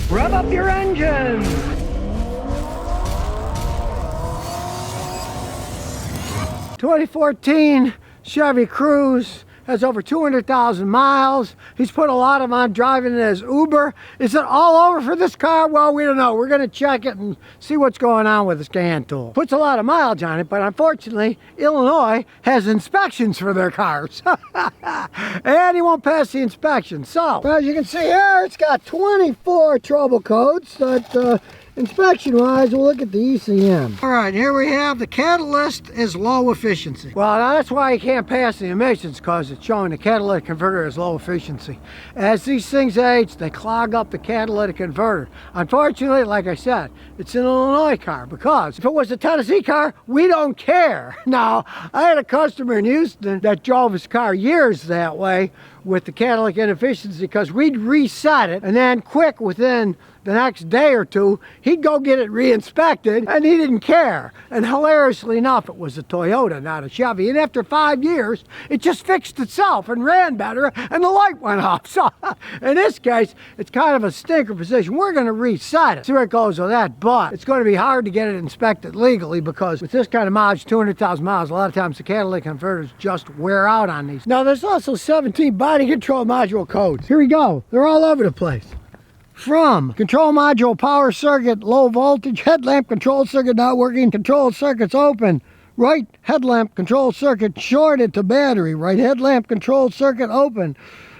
Rev up your engine. 2014 Chevy Cruze has over 200,000 miles. He's put a lot of them on driving it as Uber. Is it all over for this car? Well, we don't know. We're going to check it and see what's going on with the scan tool. Puts a lot of mileage on it, but unfortunately, Illinois has inspections for their cars. And he won't pass the inspection. So, as you can see here, it's got 24 trouble codes that inspection-wise, we'll look at the ECM. All right, here we have the catalyst is low efficiency. Well, now that's why you can't pass the emissions, because it's showing the catalytic converter is low efficiency. As these things age, they clog up the catalytic converter. Unfortunately, like I said, it's an Illinois car, because if it was a Tennessee car, we don't care. Now, I had a customer in Houston that drove his car years that way with the catalytic inefficiency, because we'd reset it, and then quick within the next day or two, he'd go get it re-inspected, and he didn't care. And hilariously enough, it was a Toyota, not a Chevy. And after 5 years, it just fixed itself and ran better, and the light went off. So in this case, it's kind of a stinker position. We're going to reset it, see where it goes with that. But it's going to be hard to get it inspected legally, because with this kind of mileage, 200,000 miles, a lot of times the catalytic converters just wear out on these. Now, there's also 17 body control module codes. Here we go. They're all over the place. From control module power circuit low voltage, headlamp control circuit not working, control circuits open, right headlamp control circuit shorted to battery, right headlamp control circuit open,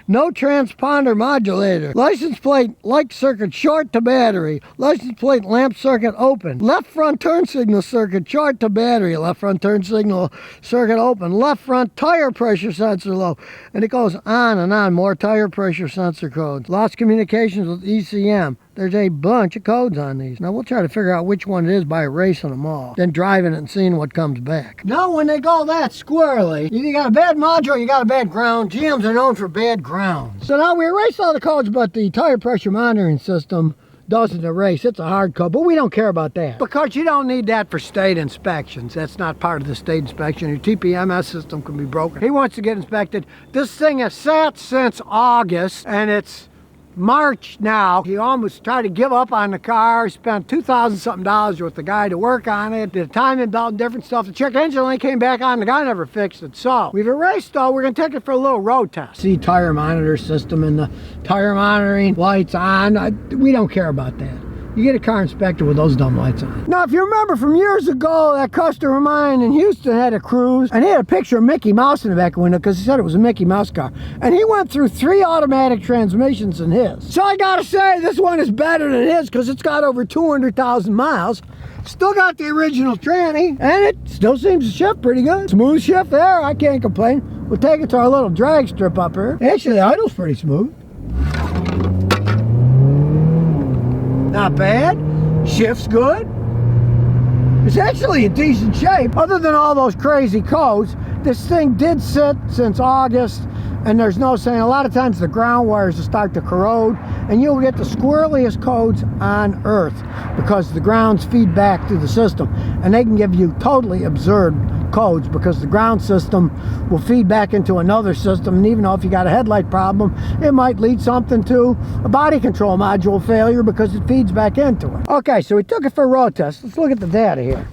no transponder modulator, license plate light circuit short to battery, license plate lamp circuit open, left front turn signal circuit short to battery, left front turn signal circuit open, left front tire pressure sensor low, and it goes on and on. More tire pressure sensor codes, lost communications with ECM. There's a bunch of codes on these. Now we'll try to figure out which one it is by erasing them all, then driving it and seeing what comes back. Now when they go that squirrely, you got a bad module, you got a bad ground. GMs are known for bad grounds. So now we erased all the codes, but the tire pressure monitoring system doesn't erase. It's a hard code, but we don't care about that, because you don't need that for state inspections. That's not part of the state inspection. Your TPMS system can be broken. He wants to get inspected. This thing has sat since August, and it's March now. He almost tried to give up on the car. He spent $2,000 something with the guy to work on it. Did a timing belt and different stuff. The check engine light came back on. The guy never fixed it. So we've erased though. We're going to take it for a little road test. See tire monitor system and the tire monitoring lights on. We don't care about that. You get a car inspected with those dumb lights on. Now, if you remember from years ago, that customer of mine in Houston had a Cruze, and he had a picture of Mickey Mouse in the back window because he said it was a Mickey Mouse car. And he went through 3 automatic transmissions in his. So I gotta say, this one is better than his, because it's got over 200,000 miles. Still got the original tranny, and it still seems to shift pretty good. Smooth shift there, I can't complain. We'll take it to our little drag strip up here. Actually, the idle's pretty smooth. Not bad. Shifts good. It's actually in decent shape. Other than all those crazy codes, this thing did sit since August, and there's no saying. A lot of times the ground wires will start to corrode, and you'll get the squirreliest codes on earth, because the grounds feed back through the system, and they can give you totally absurd codes, because the ground system will feed back into another system, and even though if you got a headlight problem, it might lead something to a body control module failure, because it feeds back into it. Okay, so we took it for a road test. Let's look at the data here.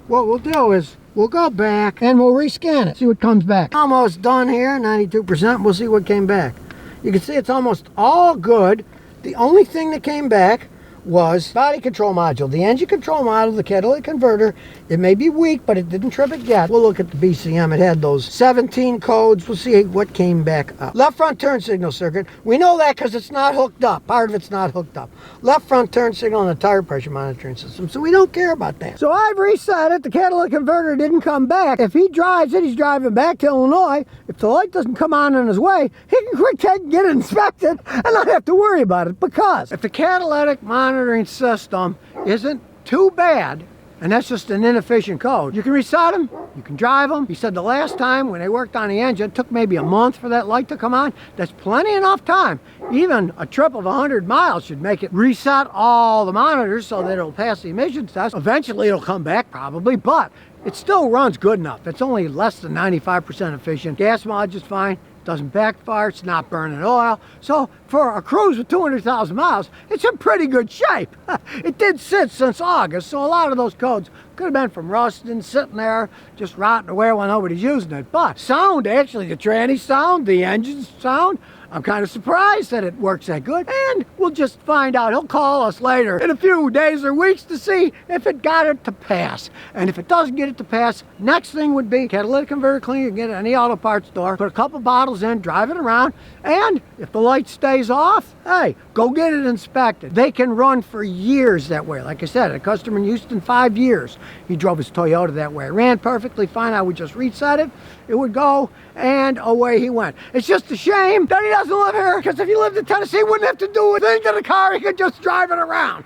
What we'll do is we'll go back and we'll rescan it, see what comes back. Almost done here, 92%. We'll see what came back. You can see it's almost all good. The only thing that came back was body control module. The engine control module, the catalytic converter, it may be weak, but it didn't trip it yet. We'll look at the BCM. It had those 17 codes. We'll see what came back up. Left front turn signal circuit. We know that because it's not hooked up. Part of it's not hooked up. Left front turn signal and the tire pressure monitoring system. So we don't care about that. So I've reset it. The catalytic converter didn't come back. If he drives it, he's driving back to Illinois. If the light doesn't come on his way, he can quick take and get it inspected and not have to worry about it, because if the catalytic monitoring system isn't too bad, and that's just an inefficient code, you can reset them, you can drive them. He said the last time when they worked on the engine, it took maybe a month for that light to come on. That's plenty enough time. Even a trip of 100 miles should make it reset all the monitors so that it'll pass the emissions test. Eventually it'll come back probably, but it still runs good enough. It's only less than 95% efficient. Gas mileage is fine. doesn't backfire, it's not burning oil. So for a Cruze with 200,000 miles, it's in pretty good shape. It did sit since August, so a lot of those codes could have been from rusting, sitting there, just rotting away while nobody's using it. But sound, actually, the tranny sound, the engine sound, I'm kind of surprised that it works that good, and we'll just find out. He'll call us later in a few days or weeks to see if it got it to pass. And if it doesn't get it to pass, next thing would be catalytic converter cleaner. You can get it at any auto parts store, put a couple bottles in, drive it around, and if the light stays off, hey, go get it inspected. They can run for years that way. Like I said, a customer in Houston, 5 years. He drove his Toyota that way. It ran perfectly fine. I would just reset it. It would go, and away he went. It's just a shame that he doesn't live here, because if he lived in Tennessee, he wouldn't have to do a thing to the car. He could just drive it around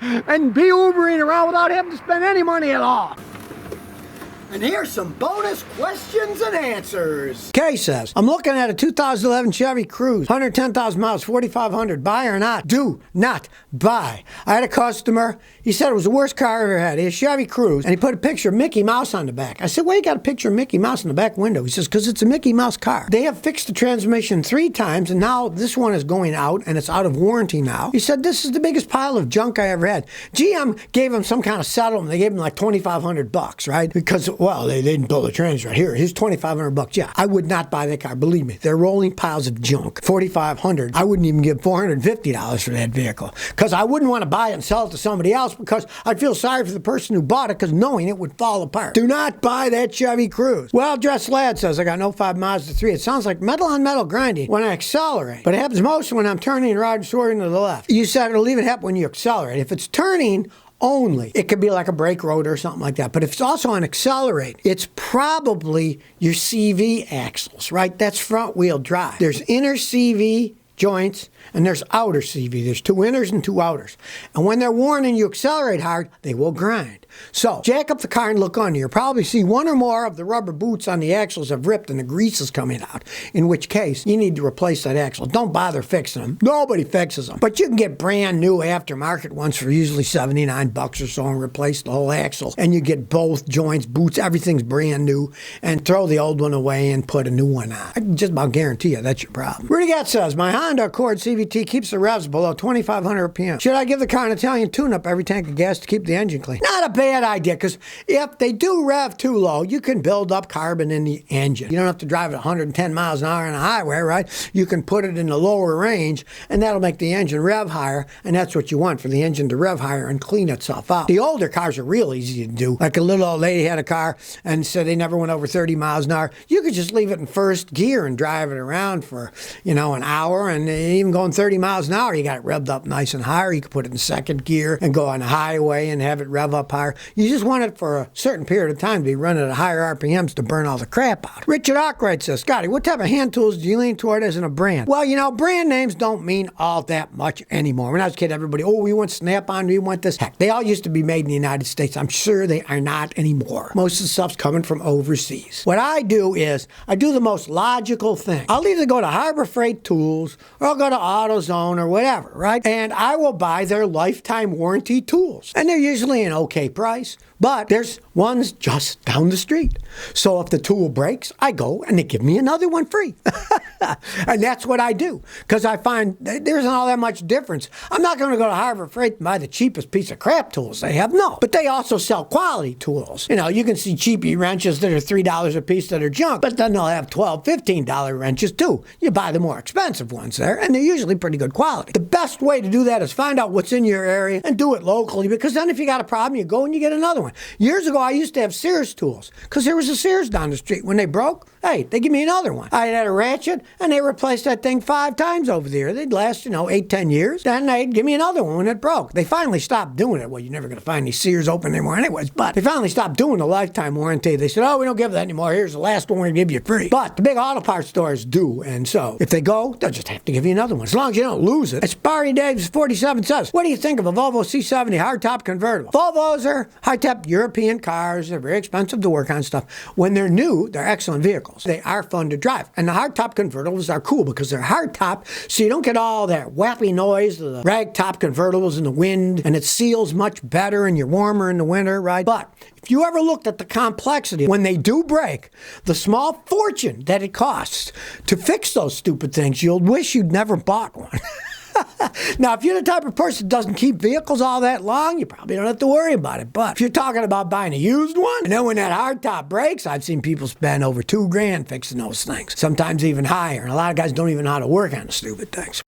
and be Ubering around without having to spend any money at all. And here's some bonus questions and answers. Kay says, I'm looking at a 2011 Chevy Cruze, 110,000 miles, 4,500. Buy or not? Do not buy. I had a customer. He said it was the worst car I ever had. He had a Chevy Cruze, and he put a picture of Mickey Mouse on the back. I said, why you got a picture of Mickey Mouse in the back window? He says, because it's a Mickey Mouse car. They have fixed the transmission 3 times, and now this one is going out, and it's out of warranty now. He said, this is the biggest pile of junk I ever had. GM gave him some kind of settlement. They gave him like $2,500, right? Because, well, they didn't build a trans right here. Here's $2,500. Yeah, I would not buy that car. Believe me, they're rolling piles of junk. $4,500. I wouldn't even give $450 for that vehicle, because I wouldn't want to buy it and sell it to somebody else, because I'd feel sorry for the person who bought it, because knowing it would fall apart. Do not buy that Chevy Cruze. Well-dressed lad says, I got no 5 miles to 3. It sounds like metal on metal grinding when I accelerate, but it happens most when I'm turning and riding swerving to the left. You said it'll even happen when you accelerate. If it's turning only, it could be like a brake rotor or something like that. But if it's also on accelerate, it's probably your CV axles, right? That's front wheel drive. There's inner CV joints and there's outer CV. There's 2 inners and 2 outers. And when they're worn and you accelerate hard, they will grind. So jack up the car and look under. You'll probably see 1 or more of the rubber boots on the axles have ripped and the grease is coming out, in which case you need to replace that axle. Don't bother fixing them. Nobody fixes them. But you can get brand new aftermarket ones for usually $79 or so and replace the whole axle. And you get both joints, boots, everything's brand new, and throw the old one away and put a new one on. I can just about guarantee you that's your problem. Rudy Gatz says, my Honda Accord CVT keeps the revs below 2,500 RPM. Should I give the car an Italian tune-up every tank of gas to keep the engine clean? Not a bad idea, because if they do rev too low, you can build up carbon in the engine. You don't have to drive at 110 miles an hour on a highway, right? You can put it in the lower range, and that'll make the engine rev higher, and that's what you want, for the engine to rev higher and clean itself out. The older cars are real easy to do. Like a little old lady had a car and said they never went over 30 miles an hour. You could just leave it in first gear and drive it around for, an hour, and even going 30 miles an hour, you got it revved up nice and higher. You could put it in second gear and go on a highway and have it rev up higher. You just want it for a certain period of time to be running at higher RPMs to burn all the crap out. Richard Arkwright says, Scotty, what type of hand tools do you lean toward as in a brand? Well, brand names don't mean all that much anymore. When I was a kid, everybody, we want Snap-on, we want this. Heck, they all used to be made in the United States. I'm sure they are not anymore. Most of the stuff's coming from overseas. What I do is, I do the most logical thing. I'll either go to Harbor Freight Tools, or I'll go to AutoZone or whatever, right? And I will buy their lifetime warranty tools. And they're usually an okay price, but there's ones just down the street. So if the tool breaks, I go and they give me another one free. And that's what I do, because I find there isn't all that much difference. I'm not going to go to Harbor Freight and buy the cheapest piece of crap tools they have. No, but they also sell quality tools. You can see cheapy wrenches that are $3 a piece that are junk, but then they'll have $12, $15 wrenches too. You buy the more expensive ones there, and they're usually pretty good quality. The best way to do that is find out what's in your area and do it locally, because then if you got a problem, you go and you get another one. Years ago, I used to have Sears tools, because there was a Sears down the street. When they broke, hey, they give me another one. I had a ratchet, and they replaced that thing 5 times over there. They'd last, 8, 10 years. Then they'd give me another one when it broke. They finally stopped doing it. Well, you're never going to find these Sears open anymore anyways, but they finally stopped doing the lifetime warranty. They said, we don't give that anymore. Here's the last one we're going to give you free. But the big auto parts stores do, and so if they go, they'll just have to give you another one, as long as you don't lose it. As Barry Daves 47 says, what do you think of a Volvo C70 hardtop convertible? Volvos are high-top European cars. They're very expensive to work on stuff. When they're new, they're excellent vehicles. vehicles. They are fun to drive. And the hardtop convertibles are cool because they're hardtop, so you don't get all that wappy noise of the ragtop convertibles in the wind, and it seals much better and you're warmer in the winter, right? But if you ever looked at the complexity, when they do break, the small fortune that it costs to fix those stupid things, you'll wish you'd never bought one. Now, if you're the type of person that doesn't keep vehicles all that long, you probably don't have to worry about it. But if you're talking about buying a used one, and then when that hardtop breaks, I've seen people spend over $2,000 fixing those things, sometimes even higher. And a lot of guys don't even know how to work on the stupid things.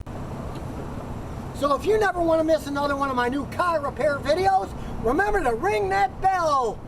So if you never want to miss another one of my new car repair videos, remember to ring that bell.